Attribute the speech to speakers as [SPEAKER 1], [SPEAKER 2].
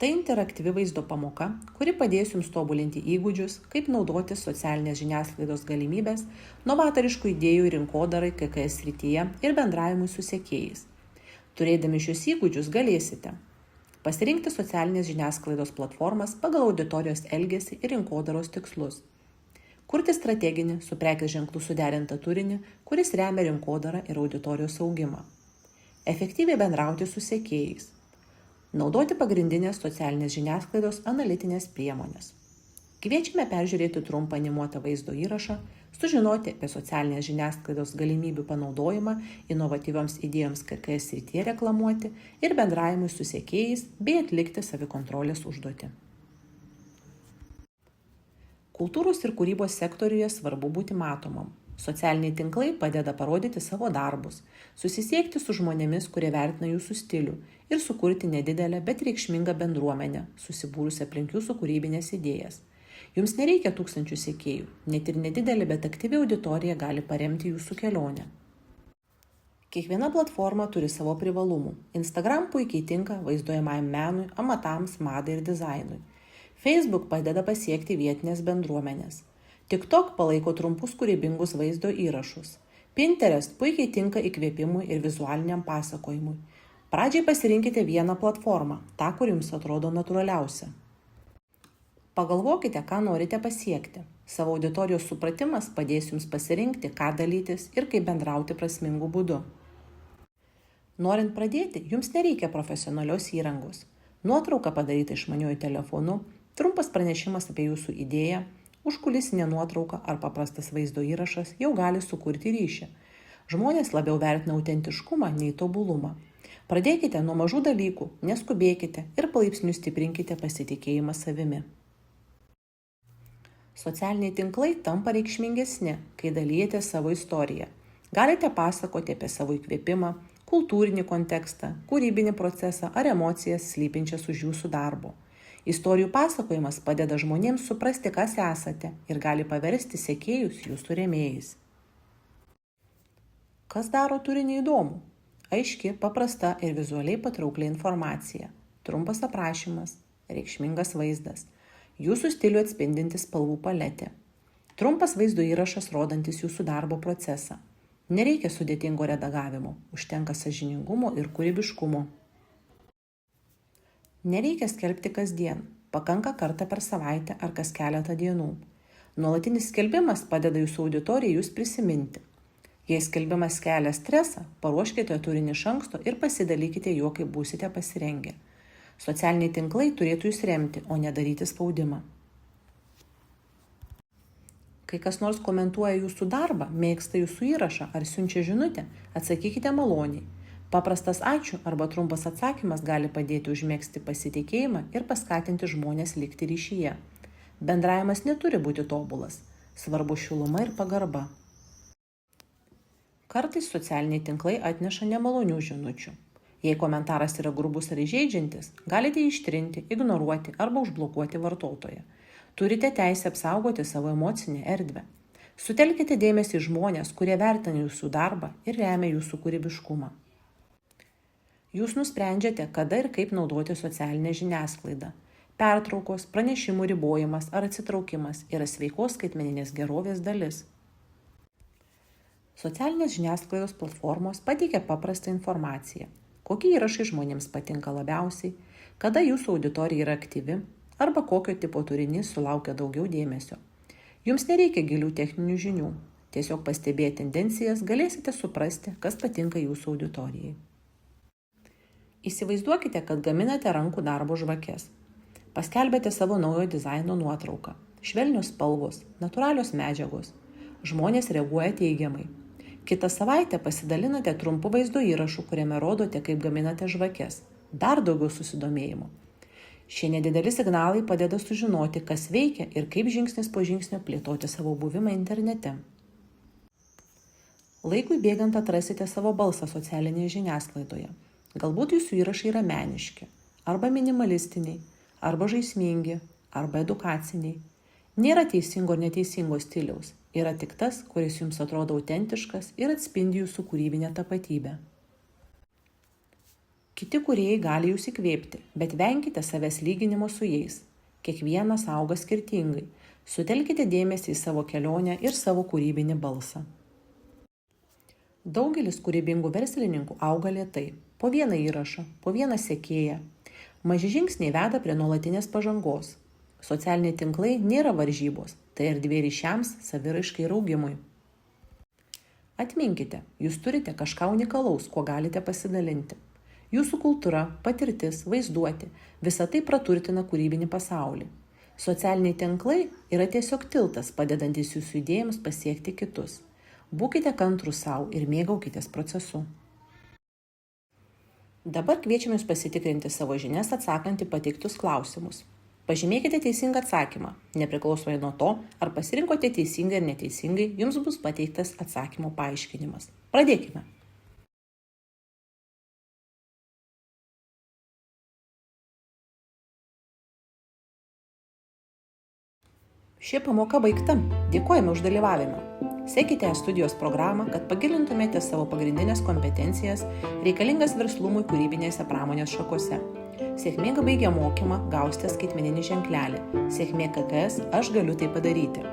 [SPEAKER 1] Tai interaktyvi vaizdo pamoka, kuri padės jums tobulinti įgūdžius, kaip naudoti socialinės žiniasklaidos galimybės, novatoriškų idėjų rinkodarai KKS srityje ir bendravimui su sekėjais. Turėdami šios įgūdžius galėsite pasirinkti socialinės žiniasklaidos platformas pagal auditorijos elgesį ir rinkodaros tikslus, kurti strateginį su prekės ženklų suderintą turinį, kuris remia rinkodarą ir auditorijos augimą, efektyviai bendrauti su sekėjais, naudoti pagrindinės socialinės žiniasklaidos analitinės priemonės. Kviečiame peržiūrėti trumpą animuotą vaizdo įrašą, sužinoti apie socialinės žiniasklaidos galimybių panaudojimą inovatyvioms idėjoms KKS srityje reklamuoti ir bendravimui su sekėjais bei atlikti savikontrolės užduotį. Kultūros ir kūrybos sektoriuje svarbu būti matomam. Socialiniai tinklai padeda parodyti savo darbus, susisiekti su žmonėmis, kurie vertina jūsų stilių ir sukurti nedidelę, bet reikšmingą bendruomenę, susibūrusią aplink jūsų kūrybinės idėjas. Jums nereikia tūkstančių sekėjų, net ir nedidelė, bet aktyvi auditorija gali paremti jūsų kelionę. Kiekviena platforma turi savo privalumų. Instagram puikiai tinka vaizduojamajam menui, amatams, madai ir dizainui. Facebook padeda pasiekti vietinės bendruomenės. TikTok palaiko trumpus kūrybingus vaizdo įrašus. Pinterest puikiai tinka įkvėpimui ir vizualiniam pasakojimui. Pradžiai pasirinkite vieną platformą, tą, kur jums atrodo natūraliausia. Pagalvokite, ką norite pasiekti. Savo auditorijos supratimas padės jums pasirinkti, ką dalytis ir kaip bendrauti prasmingu būdu. Norint pradėti, jums nereikia profesionalios įrangos. Nuotrauka padaryta išmaniuoju telefonu, trumpas pranešimas apie jūsų idėją, užkulisinė nuotrauka ar paprastas vaizdo įrašas jau gali sukurti ryšį. Žmonės labiau vertina autentiškumą nei tobulumą. Pradėkite nuo mažų dalykų, neskubėkite ir palaipsniui stiprinkite pasitikėjimą savimi. Socialiniai tinklai tampa reikšmingesni, kai dalijate savo istoriją. Galite pasakoti apie savo įkvėpimą, kultūrinį kontekstą, kūrybinį procesą ar emocijas slypinčias už jūsų darbo. Istorijų pasakojimas padeda žmonėms suprasti, kas esate ir gali paversti sekėjus jūsų rėmėjais. Kas daro turinį įdomų? Aiški, paprasta ir vizualiai patraukli informacija. Trumpas aprašymas, reikšmingas vaizdas, jūsų stilių atspindinti spalvų paletė. Trumpas vaizdo įrašas rodantis jūsų darbo procesą. Nereikia sudėtingo redagavimo, užtenka sąžiningumo ir kūrybiškumo. Nereikia skelbti kasdien, pakanka kartą per savaitę ar kas keletą dienų. Nuolatinis skelbimas padeda jūsų auditorijai jūs prisiminti. Jei skelbimas kelia stresą, paruoškite turinį iš anksto ir pasidalykite juo, kai būsite pasirengę. Socialiniai tinklai turėtų jūs remti, o ne daryti spaudimą. Kai kas nors komentuoja jūsų darbą, mėgsta jūsų įrašą ar siunčia žinutę, atsakykite maloniai. Paprastas ačiū arba trumpas atsakymas gali padėti užmegzti pasitikėjimą ir paskatinti žmones likti ryšyje. Bendravimas neturi būti tobulas, svarbu šiluma ir pagarba. Kartais socialiniai tinklai atneša nemalonių žinučių. Jei komentaras yra grubus ar įžeidžiantis, galite jį ištrinti, ignoruoti arba užblokuoti vartotoją. Turite teisę apsaugoti savo emocinę erdvę. Sutelkite dėmesį į žmones, kurie vertina jūsų darbą ir remia jūsų kūrybiškumą. Jūs nusprendžiate, kada ir kaip naudoti socialinę žiniasklaidą. Pertraukos, pranešimų ribojimas ar atsitraukimas yra sveikos skaitmeninės gerovės dalis. Socialinės žiniasklaidos platformos pateikia paprastą informaciją, kokie įrašai žmonėms patinka labiausiai, kada jūsų auditorija yra aktyvi arba kokio tipo turinys sulaukia daugiau dėmesio. Jums nereikia gilių techninių žinių, tiesiog pastebėję tendencijas galėsite suprasti, kas patinka jūsų auditorijai. Įsivaizduokite, kad gaminate rankų darbo žvakes. Paskelbėte savo naujo dizaino nuotrauką. Švelnios spalvos, natūralios medžiagos. Žmonės reaguoja teigiamai. Kitą savaitę pasidalinate trumpu vaizdo įrašu, kuriame rodote, kaip gaminate žvakes. Dar daugiau susidomėjimo. Šie nedideli signalai padeda sužinoti, kas veikia ir kaip žingsnis po žingsnio plėtoti savo buvimą internete. Laikui bėgant atrasite savo balsą socialinėje žiniasklaidoje. Galbūt jūsų įrašai yra meniški, arba minimalistiniai, arba žaismingi, arba edukaciniai. Nėra teisingo ar neteisingo stiliaus, yra tik tas, kuris jums atrodo autentiškas ir atspindi jūsų kūrybinę tapatybę. Kiti kūrėjai gali jūs įkvėpti, bet venkite savęs lyginimo su jais. Kiekvienas auga skirtingai. Sutelkite dėmesį į savo kelionę ir savo kūrybinį balsą. Daugelis kūrybingų verslininkų auga lėtai. Po vieną įrašą, po vieną sekėją. Maži žingsniai veda prie nuolatinės pažangos. Socialiniai tinklai nėra varžybos, tai erdvė ryšiams, saviraiškai ir augimui. Atminkite, jūs turite kažką unikalaus, kuo galite pasidalinti. Jūsų kultūra, patirtis, vaizduotė – visa tai praturtina kūrybinį pasaulį. Socialiniai tinklai yra tiesiog tiltas, padedantis jūsų idėjams pasiekti kitus. Būkite kantrūs savo ir mėgaukitės procesu. Dabar kviečiame jūs pasitikrinti savo žinias atsakant į pateiktus klausimus. Pažymėkite teisingą atsakymą. Nepriklausomai nuo to, ar pasirinkote teisingai ar neteisingai, jums bus pateiktas atsakymo paaiškinimas. Pradėkime. Ši pamoka baigta. Dėkojame už dalyvavimą. Sekite studijos programą, kad pagilintumėte savo pagrindinės kompetencijas reikalingas verslumui kūrybinėse pramonės šakose. Sėkmingai baigę mokymą gausite skaitmeninį ženklelį. Sėkmė KKS, aš galiu tai padaryti.